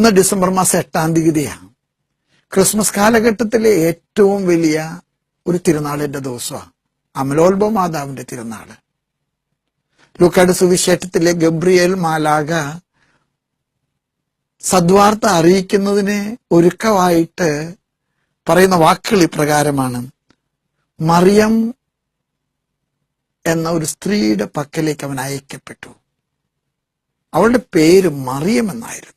ഇന്ന് ഡിസംബർ മാസം 8-ാം തീയതിയാണ്. ക്രിസ്മസ് കാലഘട്ടത്തിലെ ഏറ്റവും വലിയ ഒരു തിരുനാളിന്റെ ദിവസമാണ് അമലോത്ഭവ മാതാവിന്റെ തിരുനാള്. ലൂക്കായുടെ സുവിശേഷത്തിലെ ഗബ്രിയേൽ മാലാഖ സദ്വാർത്ത അറിയിക്കുന്നതിന് ഒരുക്കമായിട്ട് പറയുന്ന വാക്കുകൾ ഇപ്രകാരമാണ്: മറിയം എന്ന ഒരു സ്ത്രീയുടെ പക്കലേക്ക് അവൻ അയക്കപ്പെട്ടു. അവളുടെ പേര് മറിയം എന്നായിരുന്നു.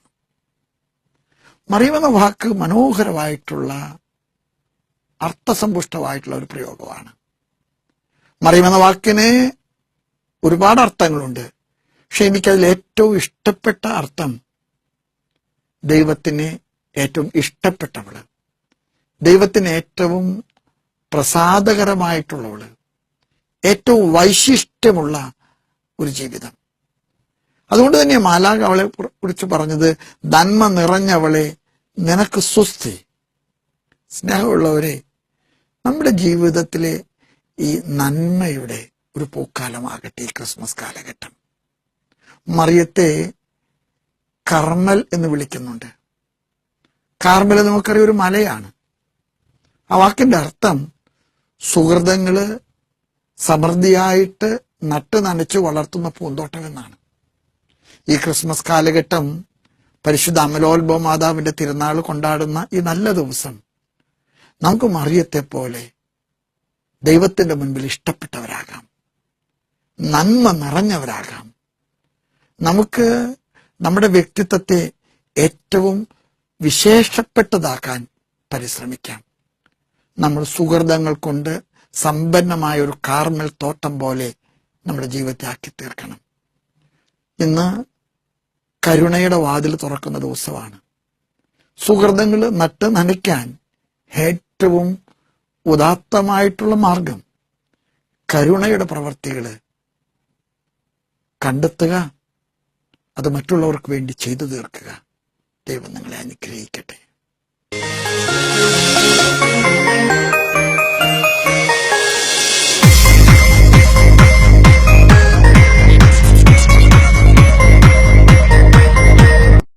മറിയം എന്ന വാക്ക് മനോഹരമായിട്ടുള്ള അർത്ഥസമ്പുഷ്ടമായിട്ടുള്ള ഒരു പ്രയോഗമാണ്. മറിയം എന്ന വാക്കിന് ഒരുപാട് അർത്ഥങ്ങളുണ്ട്. പക്ഷെ എനിക്കതിൽ ഏറ്റവും ഇഷ്ടപ്പെട്ട അർത്ഥം ദൈവത്തിന് ഏറ്റവും ഇഷ്ടപ്പെട്ടവള്, ദൈവത്തിന് ഏറ്റവും പ്രസാദകരമായിട്ടുള്ളവള്, ഏറ്റവും വൈശിഷ്ട്യമുള്ള ഒരു ജീവിതം. അതുകൊണ്ട് തന്നെ മാലാഖ അവളെ കുറിച്ച് പറഞ്ഞത്, നന്മ നിറഞ്ഞവളെ നിനക്ക് സ്വസ്തി. സ്നേഹമുള്ളവരെ, നമ്മുടെ ജീവിതത്തിലെ ഈ നന്മയുടെ ഒരു പൂക്കാലമാകട്ടെ ഈ ക്രിസ്മസ് കാലഘട്ടം. മറിയത്തെ കർമ്മൽ എന്ന് വിളിക്കുന്നുണ്ട്. കാർമൽ നമുക്കറിയാം ഒരു മലയാണ്. ആ വാക്കിന്റെ അർത്ഥം സുഹൃതങ്ങള് സമൃദ്ധിയായിട്ട് നട്ട് നനച്ചു വളർത്തുന്ന പൂന്തോട്ടം എന്നാണ്. ഈ ക്രിസ്മസ് കാലഘട്ടം പരിശുദ്ധ അമലോത്ഭവ മാതാവിന്റെ തിരുനാൾ കൊണ്ടാടുന്ന ഈ നല്ല ദിവസം നമുക്ക് മറിയത്തെ പോലെ ദൈവത്തിന്റെ മുൻപിൽ ഇഷ്ടപ്പെട്ടവരാകാം, നന്മ നിറഞ്ഞവരാകാം. നമുക്ക് നമ്മുടെ വ്യക്തിത്വത്തെ ഏറ്റവും വിശേഷപ്പെട്ടതാക്കാൻ പരിശ്രമിക്കാം. നമ്മൾ സുഹൃതങ്ങൾ കൊണ്ട് സമ്പന്നമായ ഒരു കാർമൽ തോട്ടം പോലെ നമ്മുടെ ജീവിതത്തെ ആക്കി തീർക്കണം. ഇന്ന് കരുണയുടെ വാതിൽ തുറക്കുന്ന ദിവസമാണ്. സുഹൃതങ്ങൾ നട്ട് നനയ്ക്കാൻ ഏറ്റവും ഉദാത്തമായിട്ടുള്ള മാർഗം കരുണയുടെ പ്രവർത്തികൾ കണ്ടെത്തുക, അത് മറ്റുള്ളവർക്ക് വേണ്ടി ചെയ്തു തീർക്കുക. ദൈവം നിങ്ങളെ അനുഗ്രഹിക്കട്ടെ.